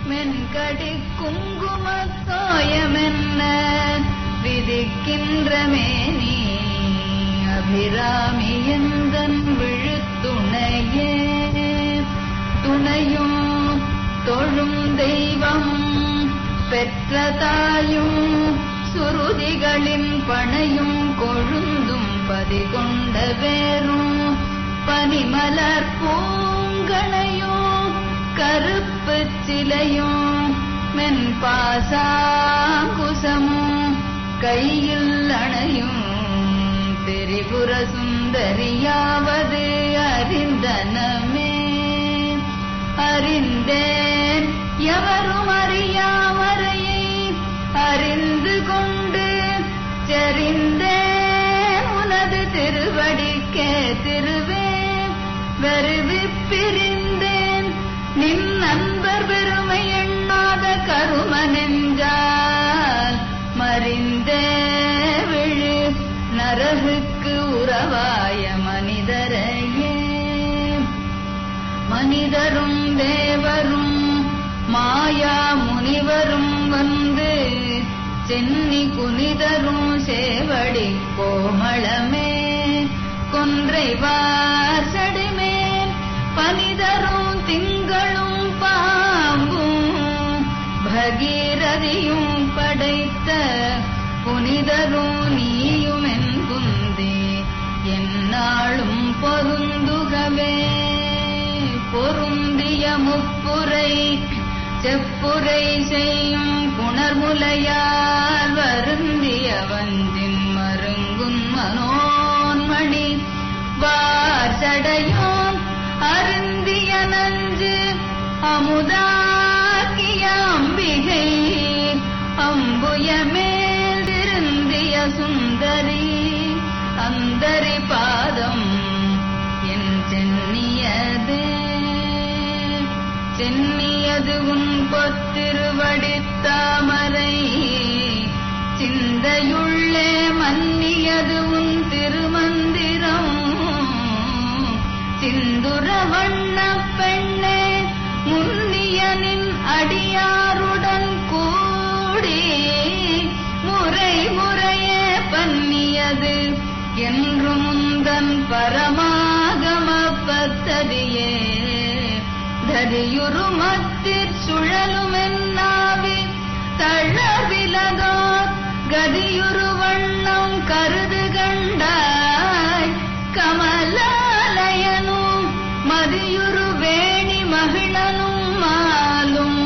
மென்கடி குங்குமத்தோயமென்ன விதிக்கின்ற மேனி அபிராமி எந்தன் விழுத்துணையே துணையும் தொழும் தெய்வம் பெற்ற தாயும் சுருதிகளின் பனையும் கொழுந்தும் பதிகொண்ட வேரும் பனிமலர் பூங்கணையும் கருப்பு சிலையும் மென்பாசாங்குசமும் கையில் அணையும் திரிபுர சுந்தரியாவது அறிந்தனமே அறிந்தேன் எவரும் அறியாமறையை அறிந்து கொண்டு செறிந்தேன் உனது திருவடிக்கே திருவே வெறுவி பிரிந்தேன் நின் நண்பர் பெருமை எண்ணாத கரும நெஞ்சால் மறிந்தே விழு நரகுக்கு உறவாய மனிதரையே மனிதரும் தேவரும் மாயா முனிவரும் வந்து சென்னி குனிதரும் சேவடி கோமளமே கொன்றை வாசடிமேல் பனிதரும் திங்களும் பாம்பும் பகீரதியும் படைத்த புனிதரும் நீயும் என் குந்தி எந்நாளும் பொருந்துகவே பொருந்திய முப்புரை செப்புரை செய்யும் புணர்முலையால் வருந்திய வஞ்சின் மருங்குன் மனோன்மணி வார்சடையோன் அருந்திய நஞ்சு அமுதாக்கிய அம்பிகை அம்புய மேல் திருந்திய சுந்தரி அந்தரி பாதம் என் சென்னியதே சென்னியது உன் பொத்திருவடித்தாமரை சிந்தையுள்ளே மன்னியது உன் திருமந்திரம் சிந்துர வண்ண பெண்ணே முன்னியனின் அடியாருடன் கூடி முறை முறையே பன்னியது என்று முந்தன் பரமாகம பத்ததியே ததியுருமத்திற் சுழலுமென்னாவி தழவிலதோ கதியுரு வண்ணம் கருது கண்டாய் கமலாலயனும் மதியுரு வேணி மகிழனும் மாலும்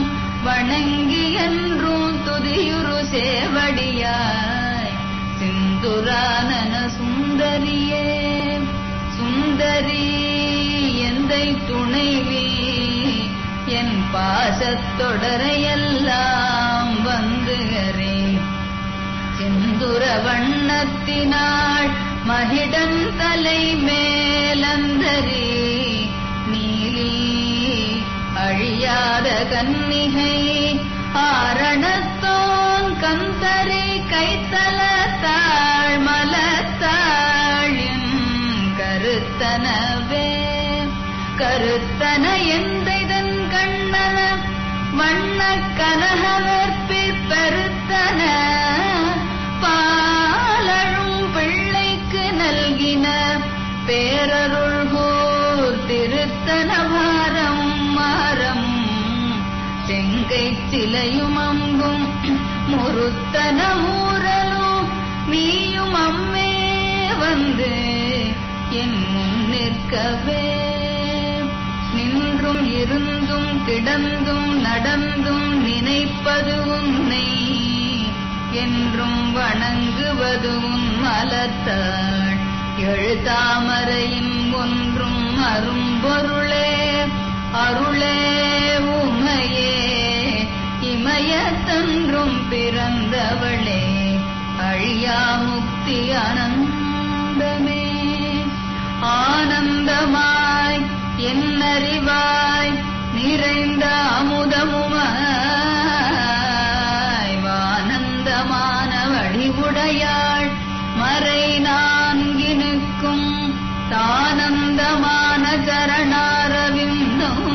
வணங்கி என்றும் துதியுரு சேவடியாய் சிந்துரானன சுந்தரியே சுந்தரி எந்தை துணைவி என் பாசத்தொடரையெல்லாம் வந்து அரே சிந்துர வண்ணத்தினாள் மகிடன் தலை மேலந்தரி நீலி அழியாத கன்னிகை ஆரணத்தோன் கந்தரி கைத்தலத்தாள் மலத்தாழின் கருத்தனவே கருத்தன எந்தைதன் கண்ணன வண்ண கனகவற்பிற் பெருத்தன பாலழும் பிள்ளைக்கு நல்கின பேரருள்கூர் திருத்தன வாரம் மாறம் செங்கை சிலையும் அம்பும் முருத்தன ஊரலும் நீயும் அம்மே வந்து என் முன் நிற்கவே நின்றும் இருந்தும் கிடந்தும் நடந்தும் நினைப்பது உன்னை என்றும் வணங்குவது உன் மலத்தாள் எழுதாமரையின் ஒன்றும் அரும்பொருளே அருளே உமையே இமயத்தன்றும் பிறந்தவளே அழியா முக்தி ஆனந்தமே ஆனந்தமாய் என்னறிவாய் நிறைந்த அமுதமுமாய் வானந்தமான வடிவுடையாள் மறை நான்கினுக்கும் தானந்தமான சரணாரவிந்தம்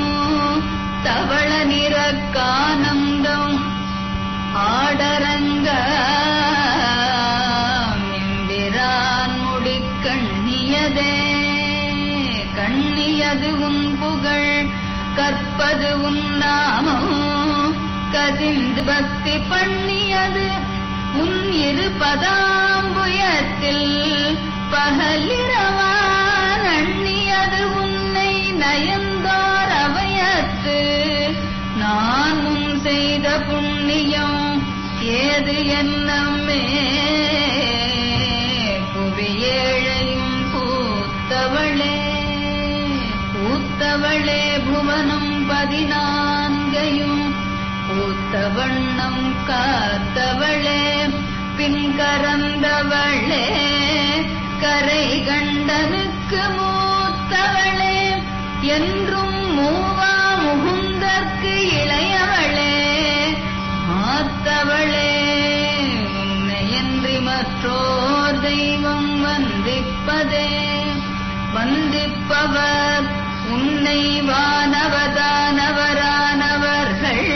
தவள நிறக்கானந்தம் ஆடரங்க எம்பிரான் முடிக்கண்ணியதே கண்ணியது உன் புகழ் கற்பது உன் நாமம் கதிந்து பக்தி பண்ணியது உன் இரு பதாம்புயத்தில் பகலிரவான் அண்ணியது உன்னை நயந்தோர் அவையத்து நான் முன் செய்த புண்ணியம் ஏது என்னம்மே புவியேழையும் பூத்தவளே பூத்தவளே புவனம் 14 பூத்த வண்ணம் காத்தவளே பின் கரந்தவளே கரை கண்டனுக்கு மூத்தவளே என்றும் மூவா முகுந்தற்கு இளையவளே மாத்தவளே உன்னையன்றி மற்றோர் தெய்வம் வந்திப்பதே வந்திப்பவர் உன்னை வானவதானவரானவர்கள்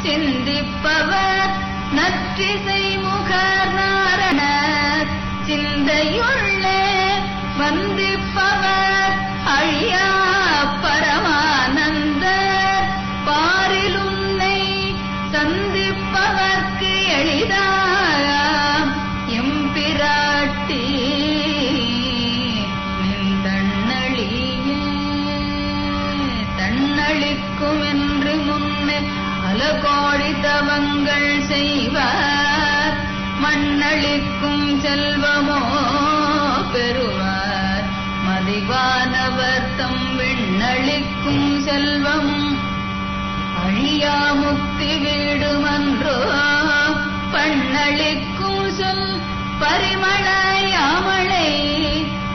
சிந்திப்பவர் நற்றிசை முகர் நாரணர் சிந்தையுள்ளே வந்திப்பவர் அழியா பரமானந்த பாரில் உன்னை சந்திப்பவர்க்கு எளிதாக எம்பிராட்டி தன்னளிக்கும் என்று முன்னே பல கோடி தவங்கள் செய்வார் மண்ணளிக்கும் செல்வமோ பெறுவார் மதிவானவர் தம் விண்ணளிக்கும் செல்வம் அழியா முக்தி வீடுமன்றோ பண்ணளிக்கும் சொல் பரிமளையாமளை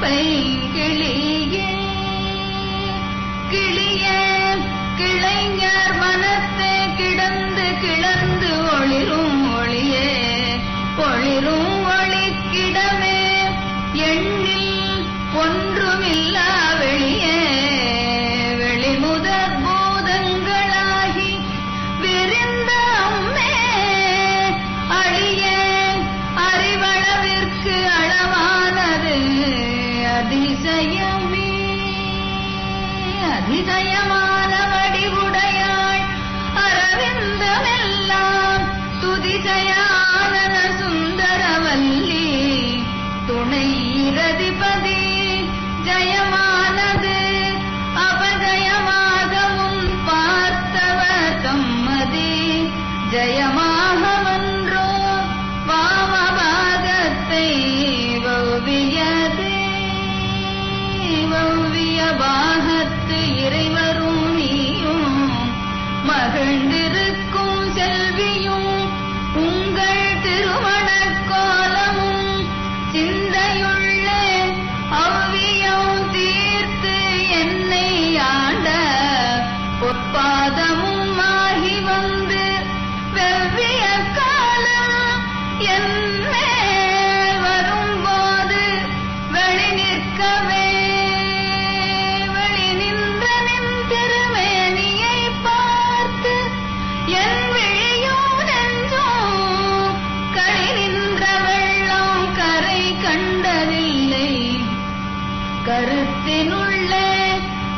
பைங்கிளியே கிளியே கிளைஞர் மனத்தே கிடந்து கிளந்து ஒளிரும் ஒளியே ஒளிரும் ஒளிக்கிடமே எண்ணில் ஒன்றுமில்லா வெளியே வெளிமுதற் பூதங்களாகி விரிந்த அம்மே அழியே அறிவளவிற்கு அளவானது அதிசயமே அதிசயமான வடிவுடையாள் அரவிந்தமெல்லாம் துதிசயான சுந்தரவல்லி துணை இரதிபதி ஜயமானது அபஜயமாக முன் பார்த்தவ தம்மதி ஜயமாகவன்றோ வாமபாகத்தை வௌவியதே வௌவிய பாகத்து இறைவரும் நீயும் மகிழ்ந்திருக்கும் செல்வியும் உங்கள் திருமணக் கோலமும் சிந்தையுள்ளே அவ்வியம் தீர்த்து என்னை ஆண்ட பொற்பாதமும் ஆகி வந்து வெவ்விய காலம் என்னே வரும்போது வெளி நிற்கவே கருத்தினுள்ளே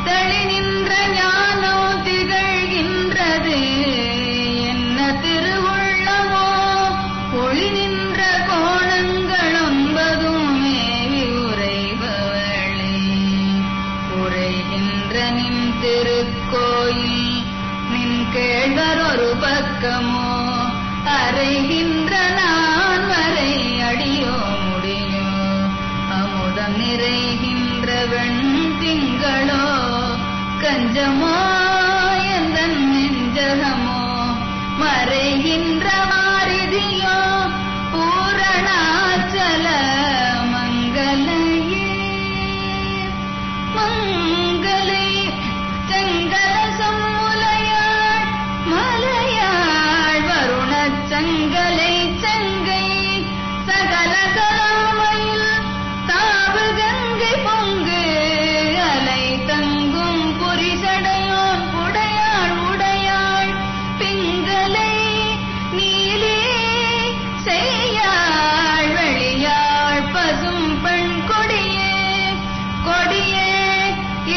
தெளி நின்ற ஞானோ திகழ்கின்றது என்ன திருவுள்ளமோ ஒளி நின்ற கோணங்கள் 9 மேவி உரைபவளே உரைகின்ற நின் திருக்கோயில் நின் கேழ்வர் ஒரு பக்கமோ அறைகின்ற நான் வரை அடியோ முடியோ அமுதம் நிறைகின்ற வெண் திங்களோ கஞ்சமோ எந்தன் நெஞ்சகமோ மறைகின்ற மாரிதியோ பூரணாச்சல மங்களையே மங்களை செங்கலசம் முலையாள் மலையாள் வருணச் சங்கலை செங்கை சகல கலாமையில் தாவு கங்கை பொங்கு அலை தங்கும் புரிசடையோன் புடையாள் உடையாள் பிங்களை நீலி செய்யாள் வெளியாள் பசும் பெண் கொடியே கொடியே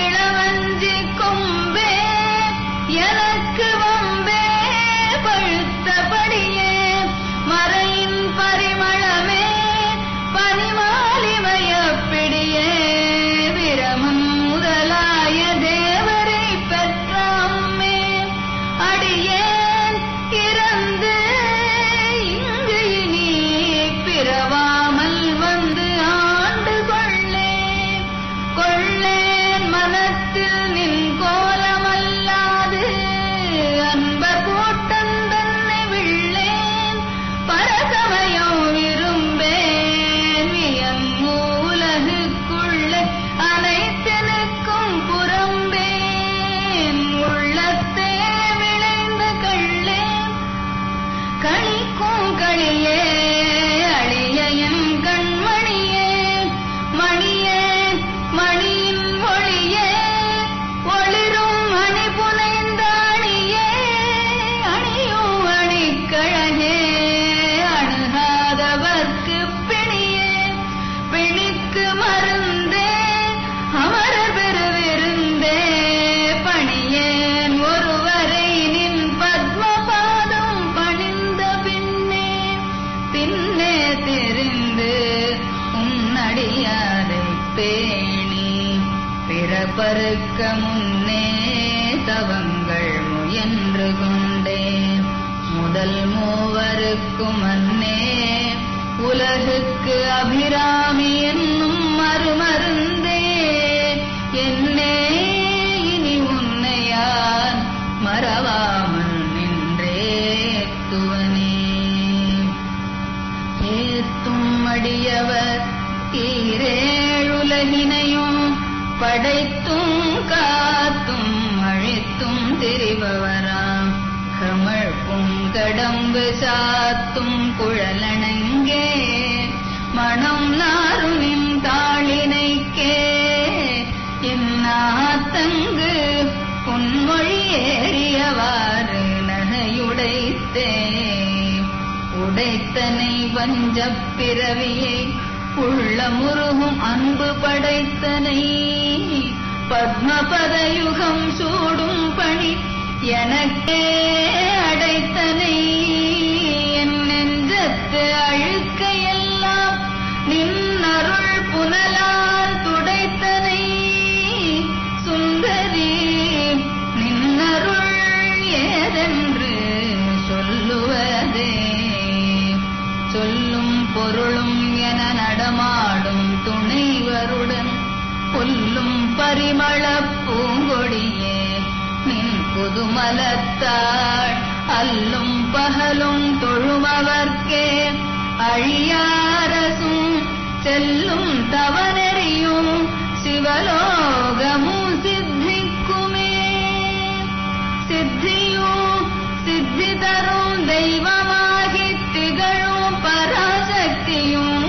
இளவஞ்சி கொம்பே எனக்கு வம்பே பழுத்தபடியே மறையின் பரிமளமே பனிமாலிமயப்பிடியே விரமன் முதலாய தேவரை பெற்றாமே அடியேன் இறந்து இங்கு நீ பிறவாமல் வந்து ஆண்டு கொள்ளேன் மனத்தில் நின் கோலமல்லாது அன்பர் கூட்டம் தன்னை விள்ளேன் பரசமயம் விரும்பேன் உலகுக்குள்ளே அனைத்தனுக்கும் புறம்பேன் உள்ளத்தே விளைந்த கள்ளேன் களிக்கும் களியே அழிய என் கண்மணியே மணியே மணியின் ஒளியே ஒளிரும் மணி புனைந்த அணியே அணியும் அணிக்கழகே அணுகாதவர்க்கு பிணியே பிணிக்கு மருந்தே அமரர் பெருவிருந்தே பணியேன் ஒருவரை நின் பத்மபாதம் பணிந்த பின்னே தெரிந்து உன்னடியாரை பேணி பிறப்பறுக்க முன்னே தவங்கள் முயன்று கொண்டே முதல் மூவருக்கும் அன்னே உலகுக்கு அபிராமி என்னும் மறுமருந்தே என்னே இனி உன்னையான் மறவாமல் நின்றே துவனே ஏத்தும் அடியவர் ஈரேழுலகினையும் படைத்தும் காத்தும் அழித்தும் திரிபவராம் கமழ் பூங்கடம்பு சாத்தும் குழலணங்கே மணம் நாருணின் தாளினைக்கே என்னாத்தங்கு பொன்மொழி ஏறியவாறு நகையுடைத்தே உடைத்தனை வஞ்சப் பிறவியை உள்ள முருகும் அன்பு படைத்தனை பத்மபதயுகம் சூடும் பணி எனக்கே அடைத்தனை என் நெஞ்சத்து அழுக்கையெல்லாம் நின்னருள் புனலால் துடைத்தனை சுந்தரி நின்னருள் ஏதென்று சொல்லுவதே சொல்லும் பொருளும் என நடமாடும் துணைவருடன் புல்லும் பரிமள பூங்கொடியே நின் புதுமலத்தாள் அல்லும் பகலும் தொழுமவர்க்கே அழியாரசும் செல்லும் தவனெறியும் சிவலோகமும் சித்திக்குமே சித்தியும் சித்தி தரும் தெய்வமாகி திகழும் பராசக்தியும்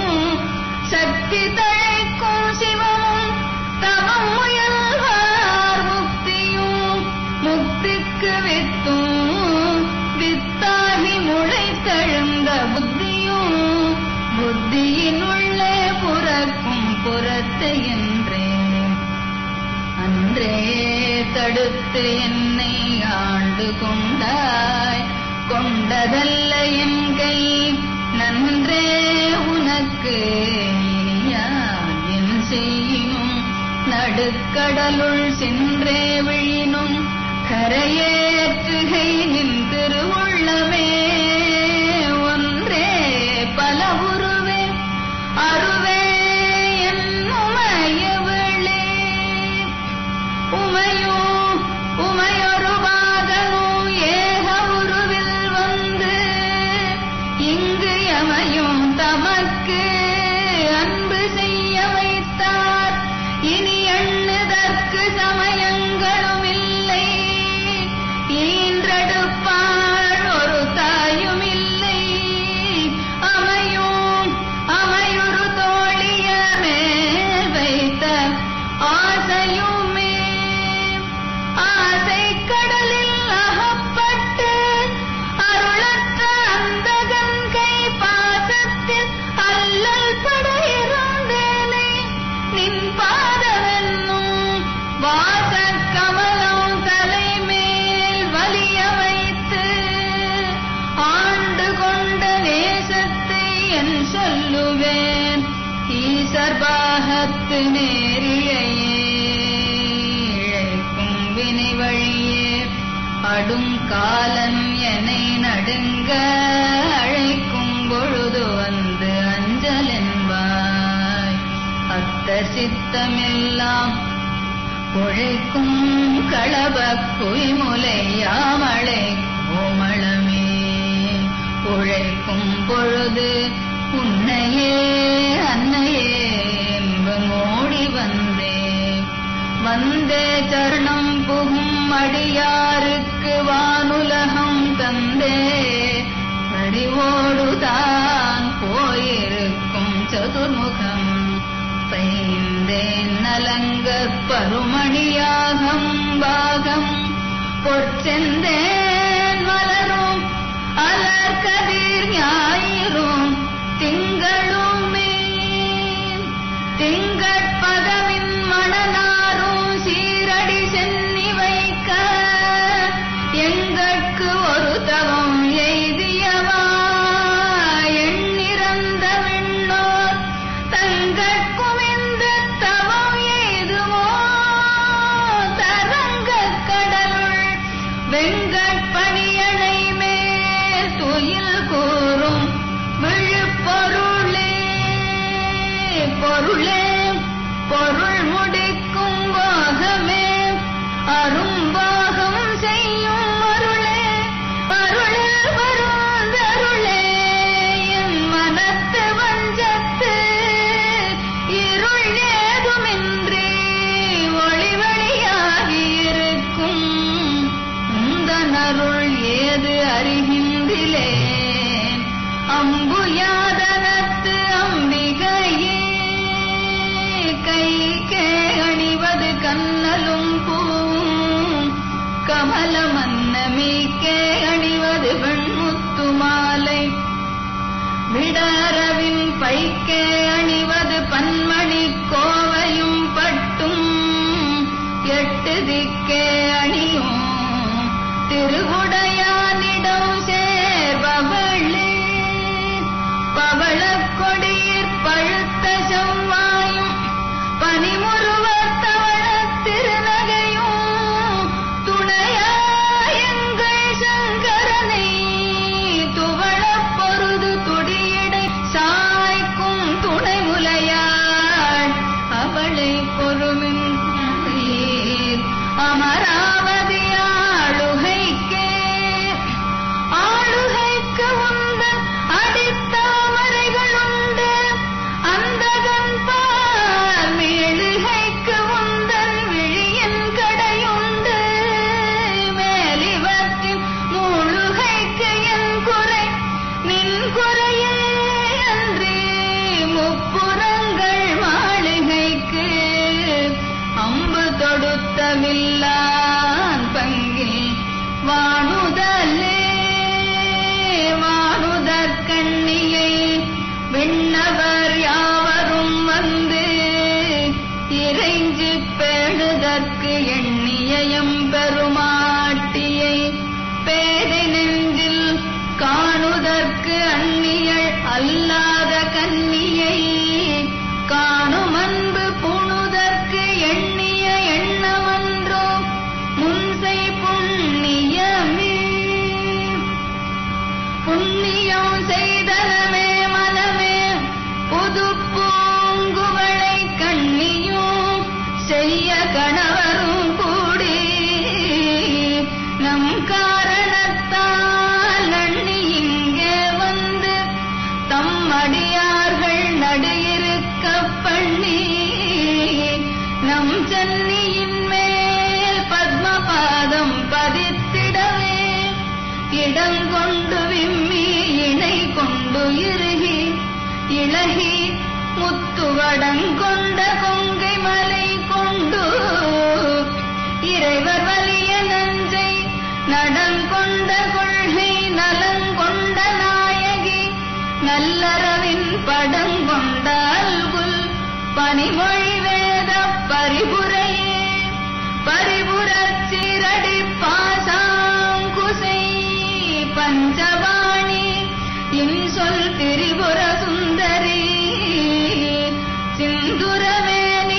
சக்தி தழைக்கும் சிவமும் தவம் முயல்வார் முக்தியும் முக்திக்கு வித்தும் வித்தாகி முளைத்தெழுந்த புத்தியும் புத்தியினுள்ளே புறக்கும் புறத்தை அன்றே தடுத்து என்னை ஆண்டு கொண்டாய் கொண்டதல்ல என் கை நன்றே உனக்கு இனியான் என் செய்யினும் நடுக்கடலுள் சென்றே விழினும் கரையேற்றுகை நின் திருவுள்ளமே ஒன்றே பல உருவே அருவே என்னுமையவளே இது நேரிழையே இழைக்கும் வினை வழியே அடும் காலன் என்னை நடுங்க அழைக்கும் பொழுது வந்து அஞ்சல் என்பாய். அத்த சித்தமெல்லாம் உழைக்கும் களப குய்முலையாமழை கோமளமே உழைக்கும் பொழுது உன்னையே அன்னையே என்பம் ஓடி வந்தே சரணம் புகும் அடியாருக்கு வானுலகம் தந்தே அறிவோடுதான் போயிருக்கும் சதுர்முகம் பைந்தேன் நலங்கற் பருமணியாகம் பாகம் பொற்செந்தேன் மலரும் அலர்கதிர் ஞாயிறும் திங்களுமே திங்கட்பதவின் மணனாரும் சீரடி சென்னி வைக்க எங்கட்கு ஒரு தவம் எய்தியவா எண்ணிறந்த விண்ணோர் தங்கட்கும் இந்த தவம் எய்துமோ தரங்கக் கடலுள் வெங்கட்பணியணை மேல் துயில் கூறும் விழுப்பொருளே பொருளே பொருள் முடிக்கும் போகமே அரும்பாகம் செய்யும் அருளே அருளில் வருந்தருளே என் மனத்து வஞ்சத்து இருள் ஏதுமின்றி ஒளிவழியாகியிருக்கும் உந்தன் அருள் ஏது அறிகின்றிலேன் அம்புயாதனத்து அம்பிகையே கைக்கே அணிவது கண்ணலும் பூவும் கமலமன்னமிக்கே அணிவது வெண்முத்து மாலை விடரவின் பைக்கே அணிவது பன்மணி கோவையும் பட்டும் எட்டு திக்கே அணியும் திருவுடையானிடம் சேர்பவளே பவளக் கொடியிற் பழுத்த செவ்வாயும் பனிமுருவத் தவளத் திருநகையும் துணையாயங்கள் சங்கரனை துவளப் பொருது துடியடை சாய்க்கும் துணை முலையாள் அவளை பொறுமின் அமராவதி ஆளுகைக்கே ஆளுகைக்கு உந்தன் அடித்தாமரைகளுண்டு அந்தகன் பார் மேலுகைக்கு உந்தன் விழியின் கடையுண்டு மேலிவற்றின் முழுகைக்கு என் குறை நின் குறையே அன்றி முப்புறங்கள் மாளிகைக்கு அம்பு தொடுத்த வில்லான் பங்கில் வானுதலே வானுதற்கண்ணியை விண்ணவர் யாவரும் வந்து இறைஞ்சி பேணுதற்கு எண்ணியம் பெருமாட்டியை பேதை நெஞ்சில் காணுதற்கு அந்நியள் அல்லாத கன்னியை காணும் அன்பு பூணுதற்கு எண்ணிய எண்ணமன்றோ முன்சை புண்ணியமே புண்ணியம் செய்தனமே மனமே புது பூங்குவளை கண்ணியும் செய்ய கணவரும் கூடி நம் காரணத்தால் நன்னி இங்கே வந்து தம் அடியார்கள் நடுயிருக்க பண்ணி நம் சென்னியின் மேல் பத்மபாதம் பதித்திடவே இடங்கொண்டு விம்மி இணை கொண்டு இறுகி இளகி முத்துவடங்கொண்ட கொங்கை மலை கொண்டு இறைவர் வலிய நஞ்சை நடங்கொண்ட கொள்கை நலங்கொண்ட நாயகி நல்லறவின் படங்கொண்ட அல்குல் பனிமொழி வேத பரிபுரையே பரிபுரச் சீரடி பாசாங்குசை பஞ்சவாணி இன்சொல் திரிபுர சுந்தரி சிந்துரவேணி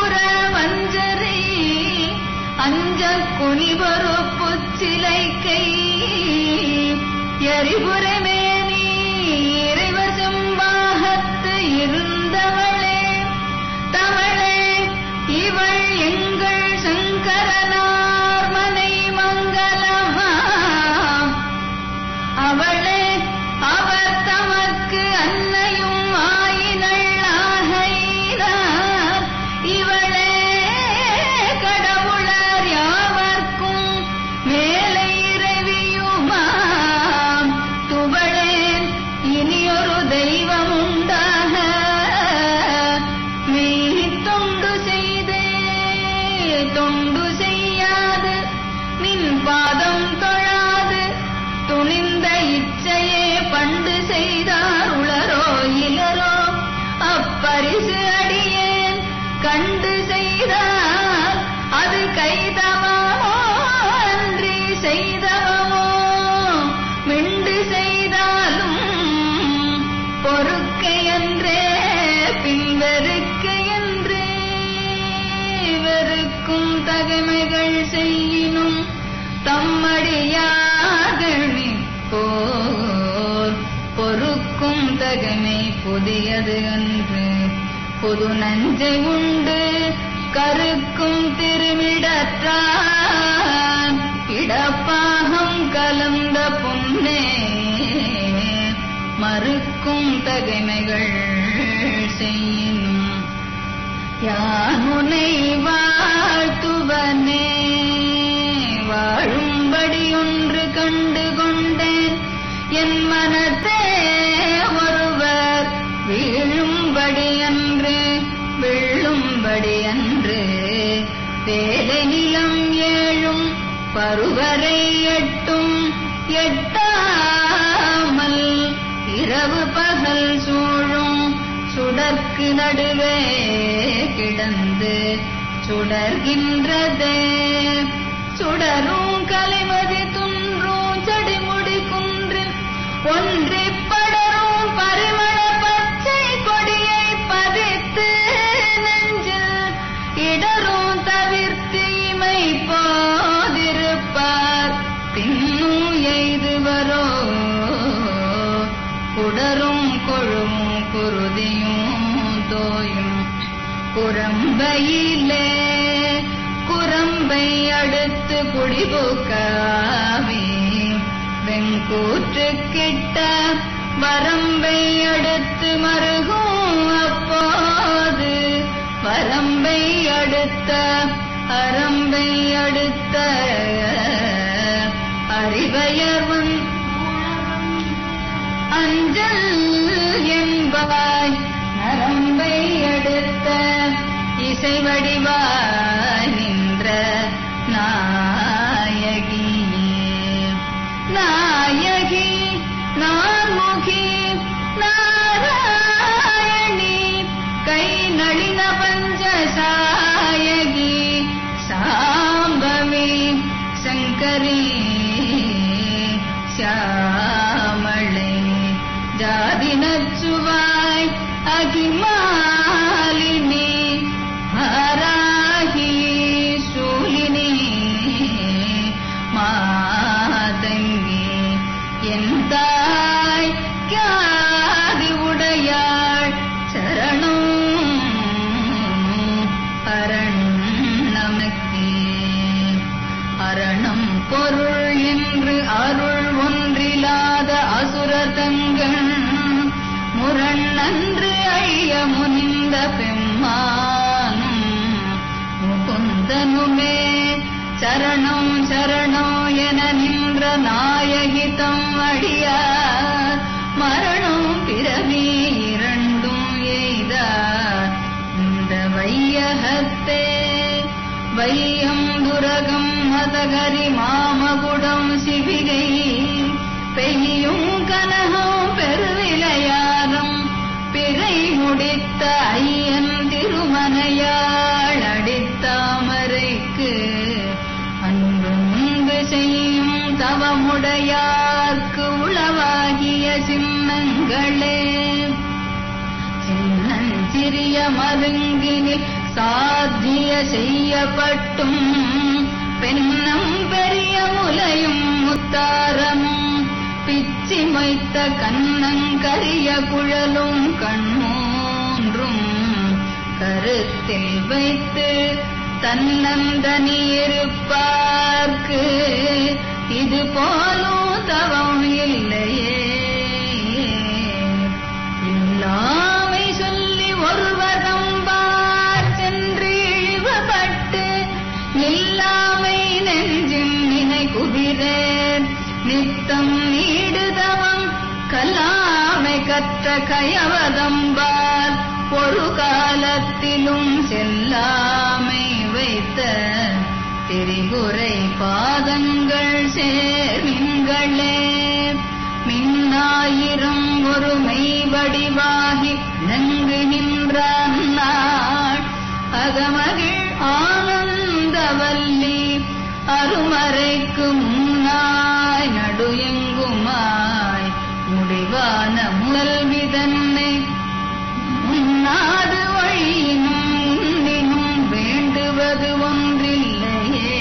திரிபுர வஞ்சரை அஞ்ச குனிபொறுப்புச் சிலைக்கை எரிபுரமேனி இறைவர் செம்பாகத்து இருந்தவளே தவளே இவள் எங்கள் சங்கரனார் மனை மங்களமா அவளே அவர் தமக்கு அன்னையும் ஆயினள் ஆகையினார் இவளே கடவுளர் யாவர்க்கும் மேலே இறைவியுமாம் துவளேன் இனியொரு தெய்வம் உண்டாக மெய் தொண்டு செய்தே தொண்டு செய்யாது நின் பாதம் தொழாது துணிந்த இச்சையே பண்டு செய்தார் உளரோ இலரோ அப்பரிசு அடியேன் கண்டு செய்தார் அது கைதவமோ அன்றி செய்தவமோ மிண்டு செய்தாலும் பொறுக்கை என்றே பின்வெறுக்கை என்றே வெறுக்கும் தகைமைகள் செய்யினும் தம்மடியாகணி போல் பொறுக்கும் தகைமை புதியது அன்று புது நஞ்சை உண்டு கருக்கும் திருமிடற்றான் இடப்பாகம் கலந்த புன்னே மறுக்கும் தகைமைகள் செய்யினும் யான் உன்னை வாழ்த்துவனே வாழும்படி ஒன்று கண்டு கொண்டேன் என் மனத்தே ஒருவர் வீழும்படி அன்று வெள்ளும்படி அன்று வேலை நிலம் ஏழும் பருவரை எட்டும் எட்டாமல் இரவு பகல் சூழும் சுடற்கு நடுவே கிடந்து சுடர்கின்றதே சுடரும் கலைமதி துன்றும் செடிமுடி குன்றில் ஒன்றிப் படரும் பரிமள பச்சை கொடியை பதித்து நெஞ்சில் இடரும் தவிர்த்து இமை போதிருப்பார் பின்னும் எய்துவரோ குடரும் கொழுவும் குருதியும் தோயும் குரம்பையிலே குரம்பை அடுத்து குடிபோக்காவி வெங்கூற்று கிட்ட வரம்பை அடுத்து மருகும் அப்போது வரம்பை அடுத்த அரம்பை அடுத்த அறிவையர்வன் அஞ்சல் என்பவாய் நரம்பை அடுத்த இசை வடிவாய் நின்ற நாயகியே நாயகி நான்முகி நாராயணி கை நளின பஞ்சசாயகி சாம்பவி சங்கரி சியாமளை ஜாதி நச்சுவாய் அகிமாலினி ஹராகி சூலினி மாதங்கி என் தாய் கியாதி உடையாள் சரணம் அரணமக்கே அரணம் பொருள் என்று அருள் ஒன்றிலாத அசுரர் தங்கள் முரண் நன்று ஐய முனிந்த பெம்மானும் முகுந்தனுமே சரணம் சரணம் என நின்ற நாயகிதம் அடியார் மரணம் பிறவி இரண்டும் எய்தார் இந்த வையகத்தே வையம் துரகம் மதகரி மாமகுடம் சிவிகை பெய்யும் கனகம் பெருவிளையாரம் பிறை முடித்த ஐயன் திருமனையாள் அடித்தாமரைக்கு அன்புங்கு செய்யும் தவமுடையார்க்கு உளவாகிய சின்னங்களே சின்னஞ்சிறிய மருங்கினில் சாத்திய செய்யப்பட்டும் பெண்ணம் பெரிய முலையும் முத்தாரமும் பிச்சி மொய்த்த கண்ணங்கரிய குழலும் கண்மூன்றும் கருத்தில் வைத்து தன்னந்தனி இருப்பார்க்கு இது போலும் தவம் இல்லையே. இல்லாமை சொல்லி ஒருவரம்பார் சென்று இழிவுபட்டு நில்லாமை நெஞ்சின் நினை குதிரேன் நித்தம் நீடுதவம் கல்லாமை கற்ற கயவதம்பார் ஒரு காலத்திலும் செல்லாமை வைத்த திரிபுரை பாதங்கள் சேர்மின்களே. மின்னாயிரம் ஒரு மெய்வடிவாகி நங்கு நின்ற நாள் அகமகிழ் ஆனந்தவல்லி அருமறைக்கு முன்னாய் நடுயெங்குமாய் முடிவான முதல்விதன்னை உன்னாது வழியினும் உன்னினும் வேண்டுவது ஒன்றில்லையே.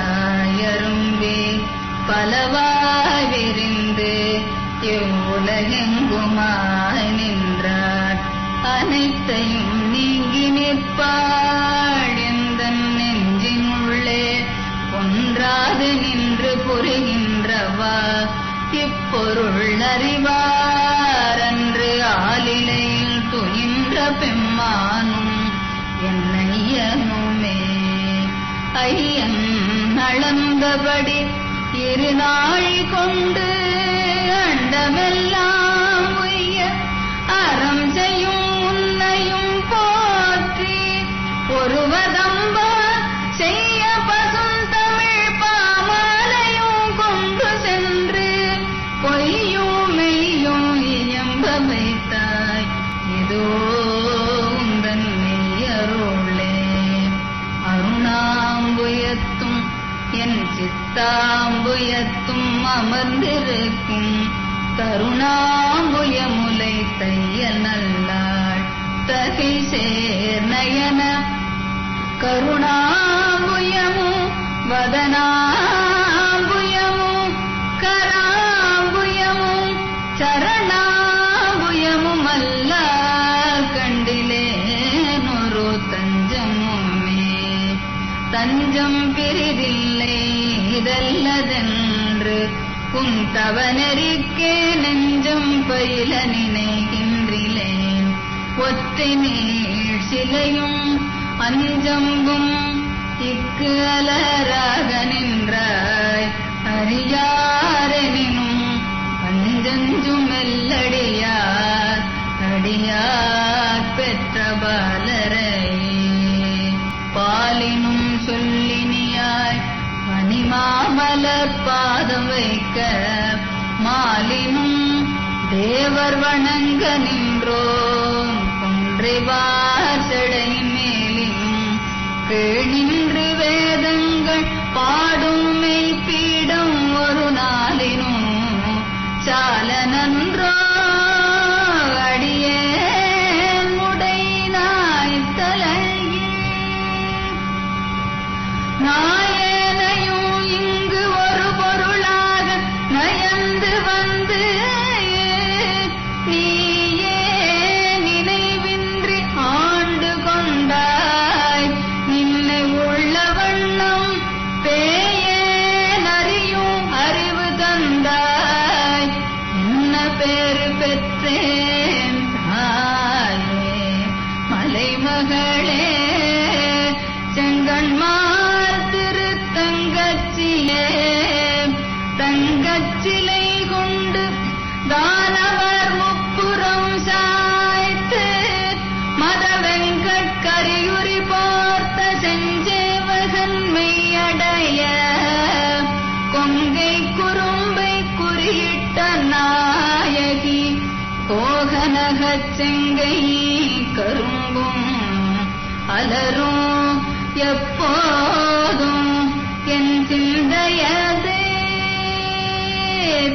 ஒன்றாயரும்பே பலவாய் விரிந்து இவ்வுலகெங்குமாய் நின்றார் அனைத்தையும் நீங்கி நிற்பாள் எந்தன் நெஞ்சினுள்ளே ஒன்றாது நின்று புரிகின்றவா இப்பொருள் அறிவாரன்று ஆலிலையில் துயின்ற பெம்மானும் என்னையனுமே. ஐயன் அளந்தபடி இருநாழி கொண்டு அண்டமெல்லாம் உய்ய அறம் செய்யும் உன்னையும் போற்றி ஒருவதம்ப செய்ய பசும் தமிழ் பாமாலையும் கொண்டு சென்று பொய்யும் மெய்யும் இயம்ப வைத்தாய் இதோ உந்தன் மெய்யருளே. அருணாம்புயத்தும் என் சித்தாம்புயத்தும் அமர்ந்திருக்கும் கருணாம்புயமுலை தையல் நல்லாள் தகை சேர் நயன கருணாம்புயமும் வதனாம்புயமும் கராம்புயமும் சரணாம்புயமும் அல்ல கண்டிலேனொரு தஞ்சமுமே. தஞ்சம் பிரிதில்லை இதல்லதென்று உன் தவனெறிக்கே நெஞ்சம் பயில நினைகின்றிலேன். ஒற்றை நீள் சிலையும் அஞ்சம்பும் இக்கு அலராக நின்றாய் அறியாரெனினும் அஞ்சஞ்சும் மெல்லடியார் அடியார் பெற்ற பாலரையே. பாலினும் சொல்லினியாய் பனிமாமலர் பாதம் வைக்க மாலினும் தேவர் வணங்க நின்றோம் குன்றைவார் செடையின் மேலினும் கீழ்நின்று வேதங்கள் பாடும் மெய்ப்பீடம் ஒரு நாளினும் சால நன்றோ அடியேன் உடையினாய் தலையே. நாயனையும் இங்கு ஒரு பொருளாக நயந்து வந்து நீயே நினைவின்றி ஆண்டு கொண்டாய். நின்னை உள்ள வண்ணம் பேயேன் அறியும் அறிவு தந்தாய். என்ன பேரு பெற்றேன் தாயே மலைமகளே செங்கண்மார் திருத்தங்கச்சியே. தங்கச்சிலை கொண்டு தானவர் முப்புறம் சாய்த்து மதவெங்கட் கரியுரி போர்த்த செஞ்சேவகன் மெய்யடைய கொங்கை குறும்பை குறியிட்ட நாயகி கோகனகச் செங்கை கரும்பும் அலரும் எப்போதும் என் சிந்தையதே.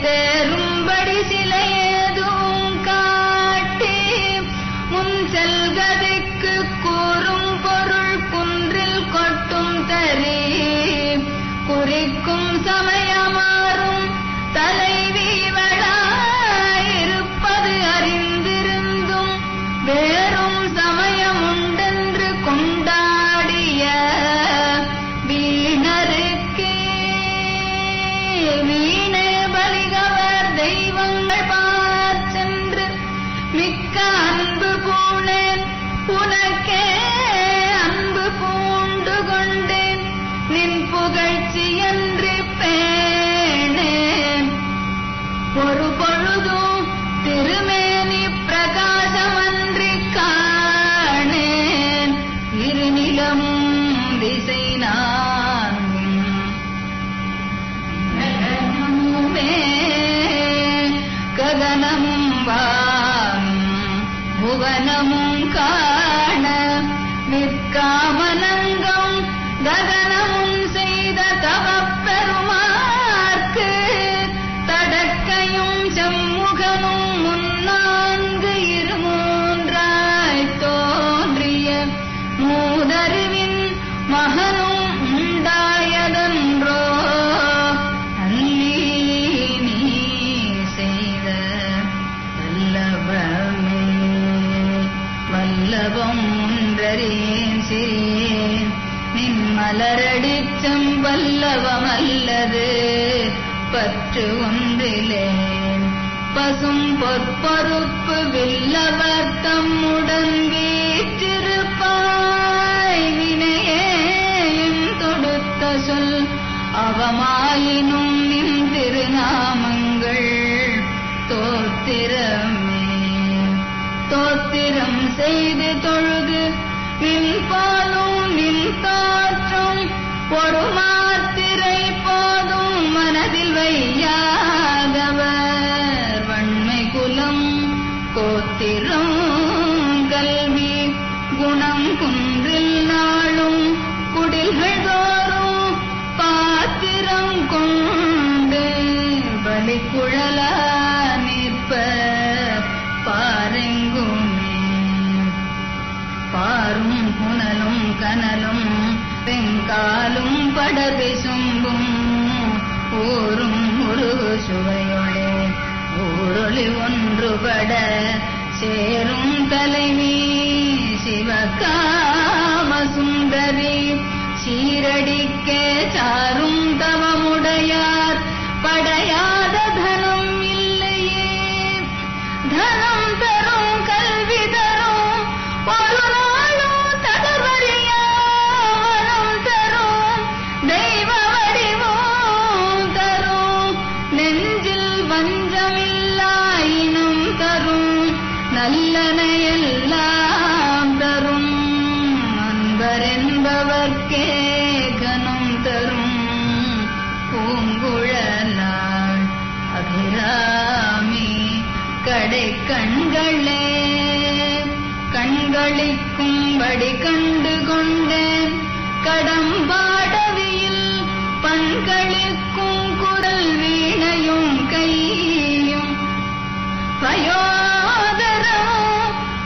தேரும்படி சிலையதும் காட்டி முன் செல்ல மிக்க அன்பு பூணேன் உனக்கே அன்பு பூண்டு கொண்டேன் நின் புகழ்ச்சியன்றி பேணேன் ஒரு பொழுதும் திருமேனி பிரகாசமன்றி காணேன் இருநிலமும் திசை நான்கும் நயனமுமே ககனமும் வானும் புவனமும் காண நிற்காமலங்கம் ககனமும் செய்த தவப்பெருமார்க்கு தடக்கையும் செம்முகமும் முன்னான்கு இருமூன்றாய் தோன்றிய மூதறிவின் மகனும் உண்டாயதன்றோ அல்லி நீ செய்த வல்லபமே வல்லபம் ஒன்றறியேன் சிறியேன் நின் மலரடிச் செம்பல்லவமல்லது பற்று ஒன்றிலேன் பசும் பொற்பொறுப்பு வில்லவர் தம்முடன் வீற்றிருப்பாய் வினையேயும் தொடுத்த சொல் அவமாயினும் நின் திருநாமங்கள் தோத்திரமே தோத்திரம் செய்து தொழுது நின் பாலும் நின் தாற்றும் ஒரு மாத்திரை போதும் மனதில் வையாதவர் வன்மை குலம் கோத்திரம் கல்வி குணம் குன்றில் நாளும் குடில்கள் தோறும் பாத்திரம் கொண்டு பலி குழலா நிற்ப பாரெங்குமே பாரும் புனலும் கனலும் பெங்காலும் படர்வை சும்பும் ஊரும் உருகு சுவையொளே ஊரொளி ஒன்றுபட சேரும் தலைவி சிவகாம சுந்தரி சீரடிக்கே சாரும் தவமுடையார் படையாத தனம் இல்லையே தனம் தரும் கல்வி தரும் ஒரு நாளும் தடவறியானம் தரும் தெய்வ வடிவம் தரும் நெஞ்சில் வஞ்சமில்லாயினும் தரும் நல்லனையெல்லாம் தரும் அன்பரென்பவர்க்கே கனம் தரும் பூங்குழலாள் அபிராமி கடை கண்களே கண்களிக்கும்படி கண்டு கொண்டேன் கடம்பாடவியில் பண்களிக்கும் குரல் வீணையும் கையும் பயோதரம்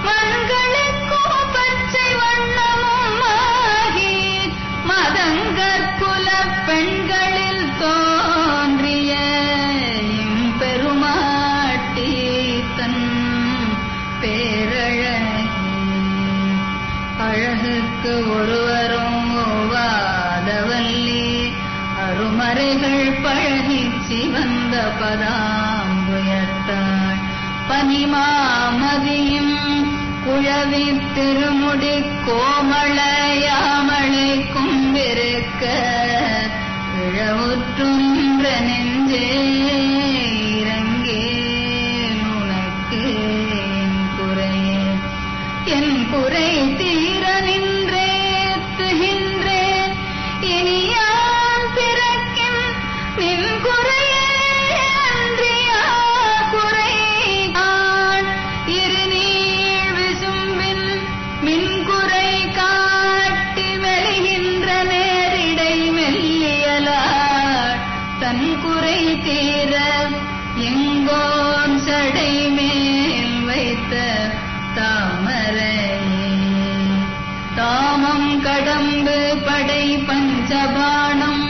மண்களுக்கும் பச்சை வண்ணமும் ஆகி மதங்கற்குல பெண்களில் தோன்றிய பெருமாட்டி தன் பேரழகி அழகுக்கு ஒருவரும் ஓவாதவல்லி அருமறைகள் பழகி சிவந்த பதாம்புயத்தாள் பனிமாமதியும் குழவி திருமுடி கோமளையாமளை கும்பிருக்க இழவுற்றுன்ற நெஞ்சே இறங்கே உனக்கு என் குறை தீர நின்றேத்துகின்றேன் இனியான் பிறக்கின் நின் குறையே அன்றியா குறை ஆண் இருநீழ் விசும்பின் மின்குறை காட்டி மெழுகின்ற நேரிடை மெல்லியலாள் தன் குறை தீர எங்கோன் சடை மேல் வைத்த தாமரையே தாமம் கடம்பு படை பஞ்சபாணம்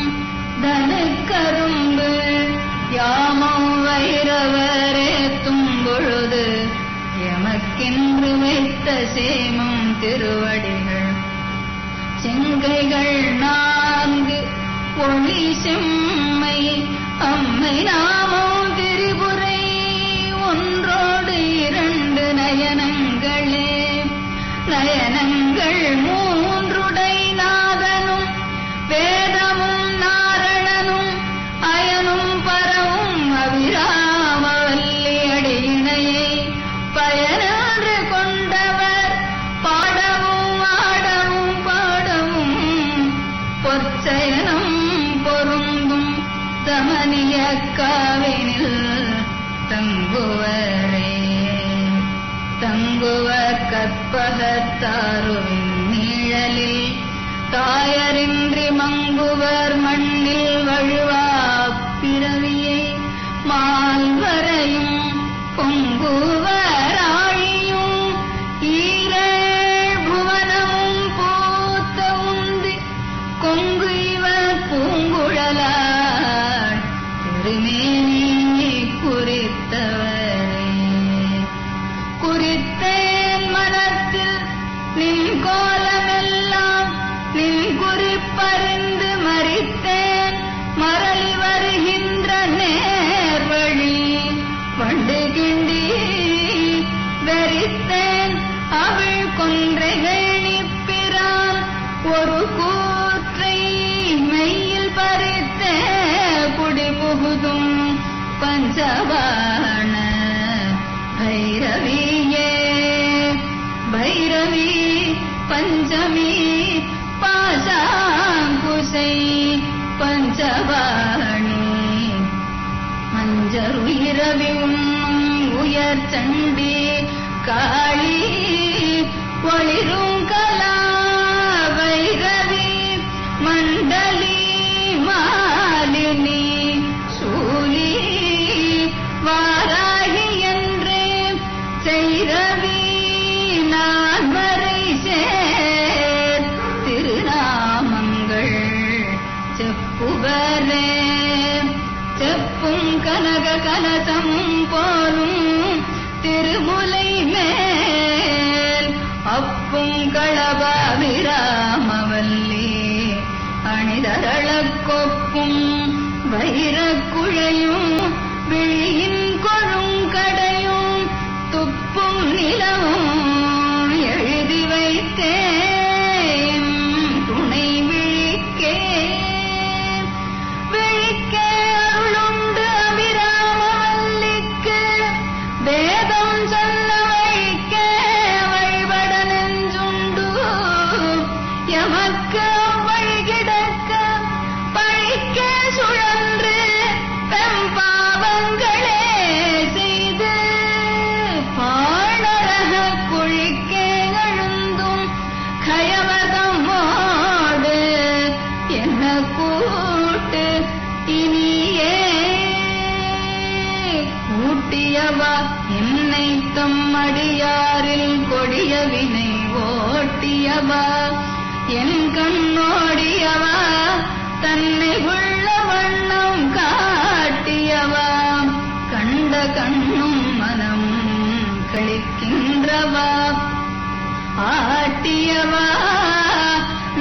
தனுக்கரும்பு யாமம் வைரவரே தும்பொழுது எமக்கென்று வைத்த சேமம் திருவடிகள் செங்கைகள் 4 ஒளி செம்மை அம்மை நாமம் திரிபுரை ஒன்றோடு 2 நயன மூன்றுடை நாதனும் வேதமும் நாரணனும் அயனும் பரவும் அபிராமவல்லி அடியினையை பயனன்று கொண்டவர் பாடவும் ஆடவும் பாடவும் பொற்சயனம் பொருந்தும் தமனிய காவினில் தங்குவரே. தங்குவர் கற்பகத்தாருவின் நிழலில் தாயரின்றி மங்குவர் மண்ணில் வழுவா பிறவியை மால்வரையும் பொங்குவர் ஆழியும் ஈரேழ் புவனமும் பூத்த உந்தி கொங்கு இவர் பூங்குழலாள் திருமேனி குறித்தவரே. குறித்தேன் மனத்தில் நின் கோலமெல்லாம் நின் குறிப்பறிந்து மறித்தேன் மரளி வருகின்ற நேர்வழி வண்டு கிண்டி வெறித்தேன் அவள் கொன்றைகள் நிற்பிறான் ஒரு கூற்றை மெய்யில் பறித்தே குடி புகுதும் பஞ்சபாண பைரவியே. பைரவி பஞ்சமி பாசாங்குசை பஞ்சபாணி மஞ்சருயிரவி உண்ணும் உயர் சண்டி காளி ஒளிரும் கலா வைரவி மண்டலி மாலினி சூலி வாராகி என்று செய்ரவி நான்மறை சேர் திருநாமங்கள் செப்புவரே. செப்பும் கனக கலசமும் போலும் திருமுலை மேல் அப்பும் களபாவிராமவல்லி அணிதரளக் கொப்பும் வைரக்குழையும் விழியின் கொழுங்கடையும் துப்பும் நிலவும் எழுதி வைத்தேன் துணை விழிக்கே. விழிக்கே அருளுண்டு அபிராமவல்லிக்கு வேதம் சொல்ல வைக்கே வழிபட நெஞ்சுண்டு எமக்கு வழி கிடக்க பழிக்கே சுழன்று பெம்பாவங்களே செய்து பாழரக குழிக்கே எழுந்தும் கயவதமோடு என்ன கூட்டு இனியே. கூட்டியவா என்னை தம் அடியாரில் கொடிய வினை ஓட்டியவா என் கண்ணோடியவா தன்னை உள்ள வண்ணம் காட்டியவா கண்ட கண்ணும் மனம் கழிக்கின்றவா ஆட்டியவா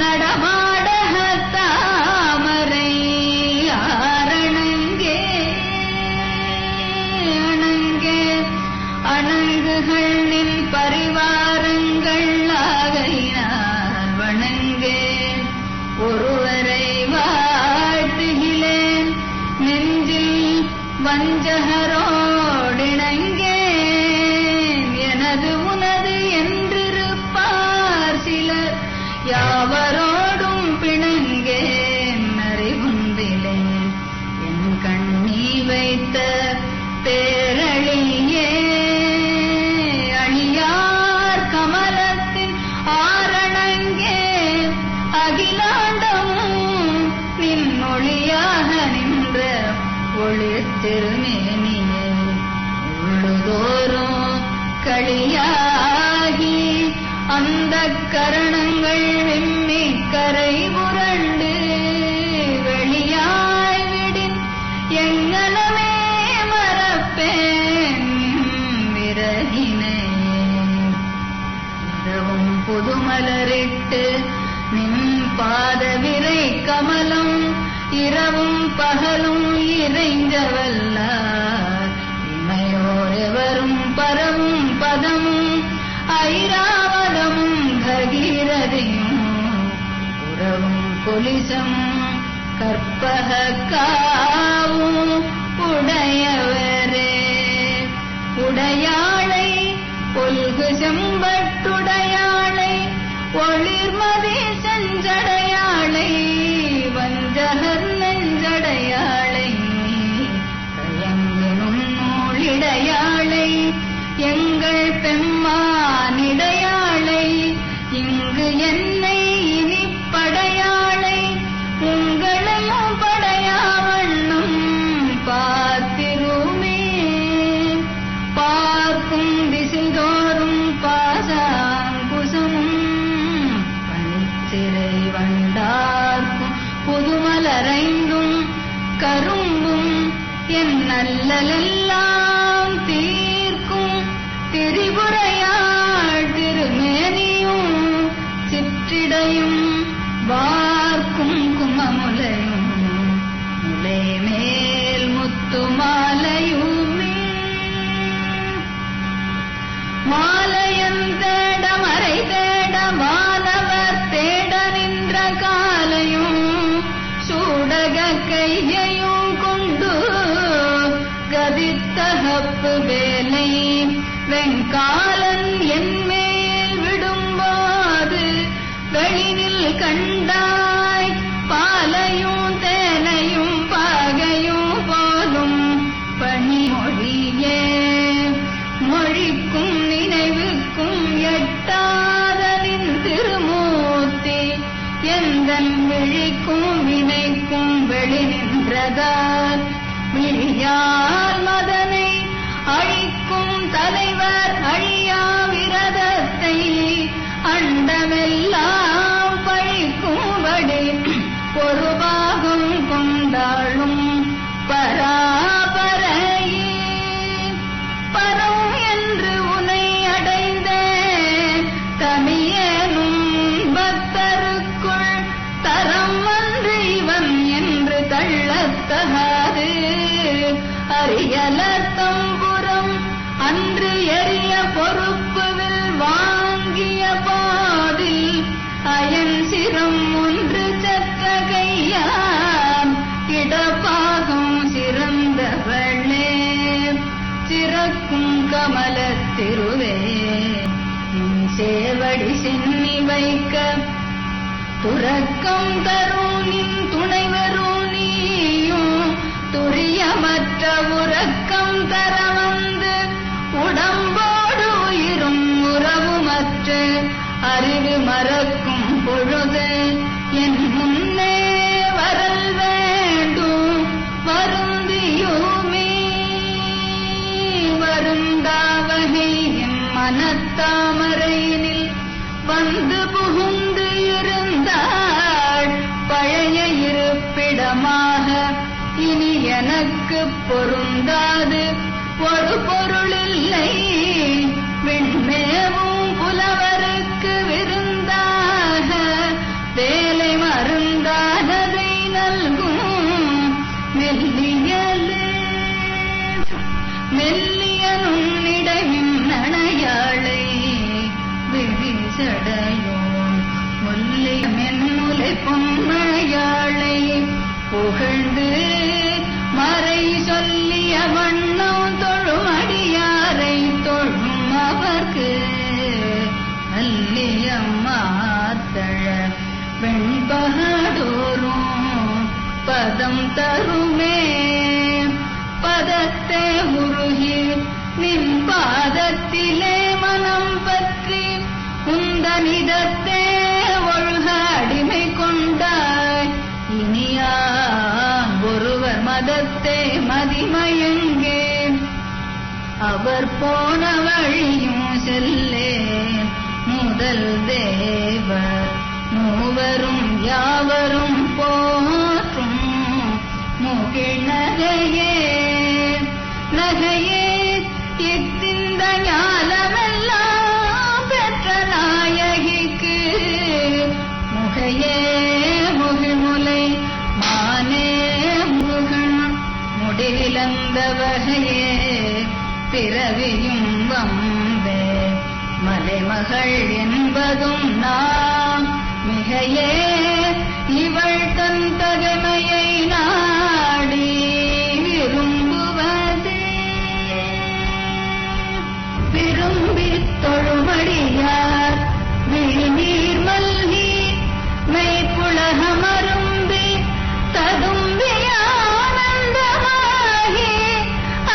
நடமாடக தாமரை ஆரணங்கே அணங்கே அணங்குகள் நின் பரிவாரங்கள் ஆகையினால் வணங்கே. ஒருவரை வாழ்த்துகிலேன் நெஞ்சில் வஞ்சகரோடிணங்கேன் எனது உனது என்றிருப்பார் சிலர் யாவரோடும் பிணங்கேன் அறிவுந்திலேன் என் கண்ணி வைத்த பேரழியே. அழியார் கமலத்தின் ஆரணங்கே அகிலாண்டமும் நின் ஒளியாக நின்ற ஒளிர் திருமேனியே. உள்ளுதோறும் களியாகி அந்த கரணங்கள் விம்மி கரை புரண்டு வெளியாய் விடின் எங்கனவே மறப்பேன் விரகினே. இரவும் புதுமலரிட்டு நின் பாத விரை கமலம் இரவும் பகலும் இறைஞ்சவல்லார் இமையோர் எவரும் பரவும் பதமும் ஐராவதமும் பகீரதே பொலிசம் கற்பகாவும் உடையவரே. உடையாளை பொல்கு செம்பட்டுடையாளை ஒளிர்மதி செஞ்சடையாளை வஞ்சகர் நெஞ்சடையாளை தயங்கினும் நூலிடையாளை எங்கள் பெம்மானிடையாளை இங்கு என்னை இனிப்படையாளை உங்களும் படையாவண்ணும் பார்த்திருமே. பார்க்கும் திசைதோறும் பாசாங்குசமும் பனிச்சிறை வண்டார்க்கும் புதுமலரைந்தும் கரும்பும் என் நல்லலெல்லாம் தீர்க்கும் திரிபுரையாள் திருமேனியும் சிற்றிடையும் வார்க்கும் குமமுலையும் முலை மேல் முத்துமாலையுமே. மாலையன் தேட மறை தேட வானவர் தேட நின்ற காலையும் சூடக கையையும் கொண்டு கதித்தகப்பு வேலை வெங்காலன் என் மேல் விடும்போது வெளினில் கண்டாய் பாலையும் தேனையும் பாகையும் போலும் பணிமொழியே. மொழிக்கும் நினைவுக்கும் எட்டாதனின் திருமூர்த்தி எந்தன் விழிக்கும் வினைக்கும் வெளி நின்றதால் விழியால் மதனை அழிக்கும் தலைவர் அழியா விரதத்தை அண்டமெல்லாம் பழிக்கும்படி ஒரு பாகம் கொண்டாளும் பராபரையே. பரம் என்று உனை அடைந்தேன் தமியனும் பக்தருக்குள் தரம் அன்று இவன் என்று தள்ளத்தகாது. அரியலத்தம்புறம் அன்று எரிய பொறுப்புவில் வாங்கிய பாதில் அயன் சிரம் ஒன்று சற்ற கையாம் இடப்பாகம் சிறந்தவளே. சிறக்கும் கமலத்திருவே சேவடி சென்னி வைக்க துறக்கம் தரும் நின் துணைவரும் நீயும் துரியமற்ற உறக்கம் தர வந்து உடம்போடு உயிரும் உறவுமற்ற அறிவு மறக்கும் பொழுது என் முன்னே வரல் வேண்டும் வருந்தியுமே. வருந்தாவகை என் மனத்தாமரையினில் வந்து புகுந்து இருந்தாள் பழைய இருப்பிடமாக இனி எனக்கு பொருந்தாது ஒரு பொருளில்லை. விண்மேவும் புலவருக்கு விருந்தாக வேலை மருந்தானதை நல்கும் மெல்லியலே. மெல்லியனும் இடையும் நனையாளை விரிசடையோன் முல்லிய மென்முலை பொன்மையாளை புகழ்ந்து மறை சொல்லிய வண்ணம் தொழும் அடியாரை தொழும் அவர்க்கு அல்லியம்மாத்தழ வெண்பகடோறும் பதம் தருமே. பதத்தை உருகி நின் பாதத்திலே மனம் பற்றி உந்தனிதத்தே ஒழுக அடிமை கொண்டாய். இனியா ஒருவர் மதத்தை மதிமயங்கே அவர் போன வழியும் செல்லே. முதல் தேவர் மூவரும் யாவரும் போற்றும் முகிழ் நகையே. நகையே இத்திந்த ஞானமெல்லாம் பெற்ற நாயகிக்கு முகையே முகிழ்முலை மானே முகன் முடிவிலந்த வகையே பிறவியும் வம்பே மலைமகள் என்பதும் நாம் மிகையே இவள் தன் தகைமையை நாடி விரும்புவதே. விரும்பித் தொழுமடியார் விழிநீர் மல்கி மெய்ப்புலகமரும்பி ததும்பி ஆனந்தமாகி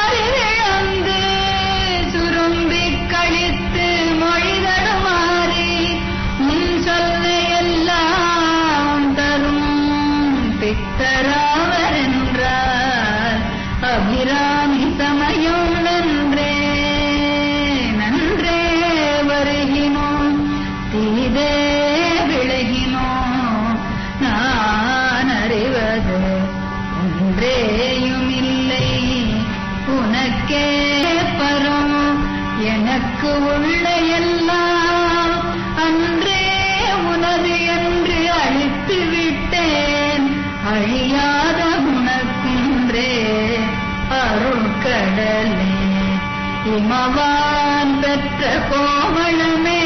அறிவிழந்து சுரும்பிக் கழித்து மொழிதடுமாறி முன் சொல்லையெல்லாம் தரும் பித்தராவர் என்றார். அபிராமி சமயம் நன்றே நன்றே வருகினோ தீதே விலகினோ நான் அறிவது ஒன்றேயும் இல்லை உனக்கே பரம். எனக்கு உள்ள எல்லாம் அன்றே உனது என்று அழித்து விட்டேன். அழியாத உனக்குன்றே அருட்கடலே இமவான் பெற்ற கோமளமே.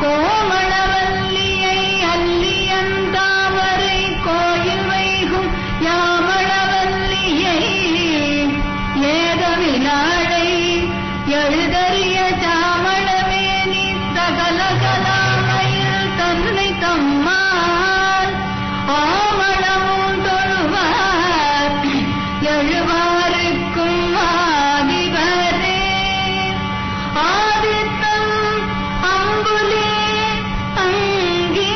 கோமளவல்லியை அல்லியந்தாமரை கோயில் வைகும் யாமளவல்லியை ஏதவினாளை எழுதறிய சாமளவேணி சகல கலாமையில் தன்னை தம்மால் ஆமளமும் தொழுவார் எழுவாருக்கும் ஆதிபரே. ஆதித்தம் அம்புலே அங்கே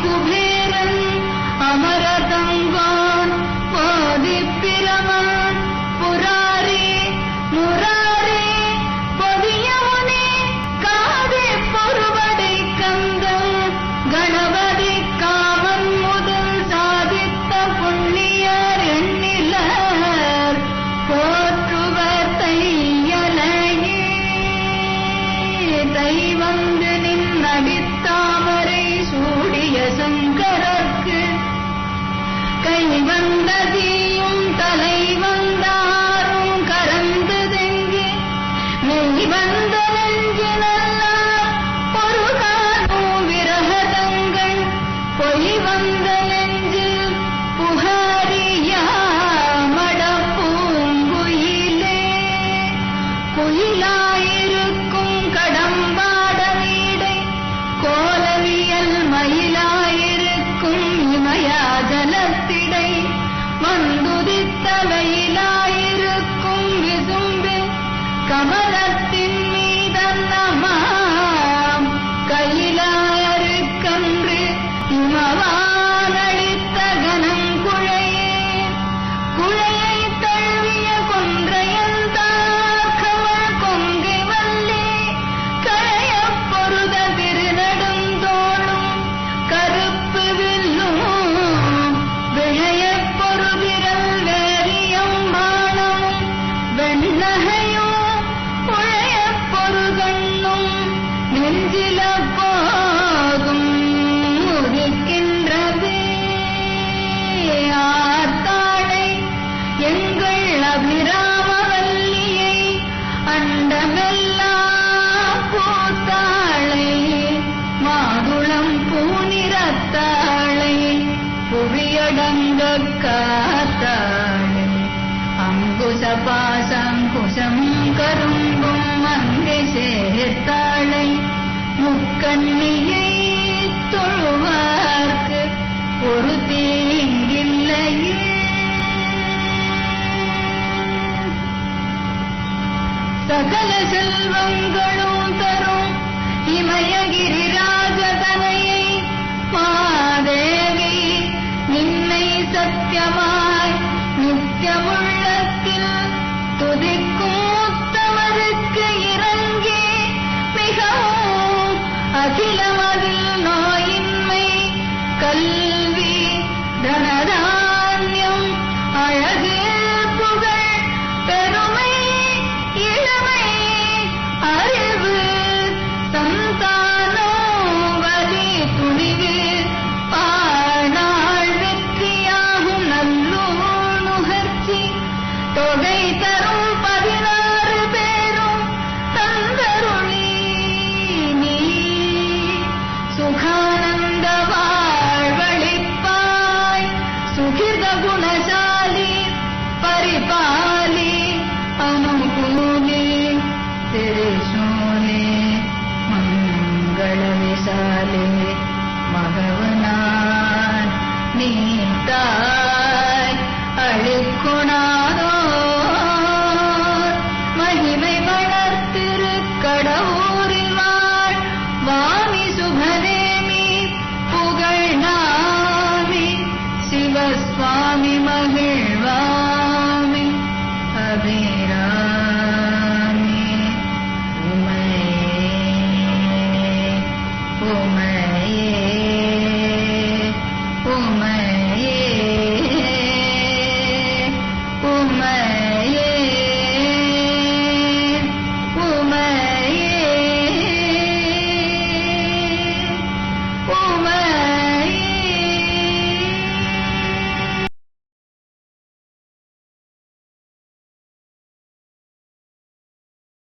குபேரன் அமரதங்கோன் போதிப்பிரமன் புராரி முராரி பொதியமுனே காதி பொறுபடை கந்தன் கணபதி காமன் முதல் சாதித்த புண்ணியர் எண்ணிலர் போற்றுவர் தையலையே. தை வந்து நின் அடித்தாமரை சூடிய சங்கரர்க்கு கை வந்த தீயும் தலை வந்தாரும் கரந்து தெங்கி மெய் வந்த நெஞ்சினெல்லாம் ஒரு காணும் விரகதங்கள் பொய் வந்த நெஞ்சில் புகாரியா மடப்பூங்குயிலே. குயிலாயிருக்கும் கடம்பாட வீடை கோலவியல் மயிலாயிருக்கும் இமயாஜலத்திடை வந்துதித்த வெயிலாயிருக்கும் விசும்பில் கமலத்தின் மீதன்னமாம் கையிலாயருக்கன்று இமவானளித்த கனம் குழையே. குழையை தழுவிய கொன்றையன் தாக்கவள் கொங்கை வல்லே கழையப் பொருத திருநெடுந்தோளும் கருப்பு வில்லும் விழையப் பொருதிரல் வேரியம் பாணமும் வெண்ணகையும் உழையப் பொருகண்ணும் நெஞ்சில போகும் உதிக்கின்றதே. ஆத்தாளை எங்கள் அபிராமவல்லியை அண்டமெல்லாம் பூத்தாளை மாதுளம் பூநிறத்தாளை புவியடங்க காத்தாளை அங்குச பாசங்குசம் கரும்பும் அங்கே சேர்த்தாளை முக்கண்ணியை தொழுவார்க்கு ஒரு தீங்கில்லையே. சகல செல்வங்களும் தரும் இமயகிரிராஜதனையை மாதேவி நின்னை சத்தியமாய் நித்தியமுள்ளத்தில் துதிக்க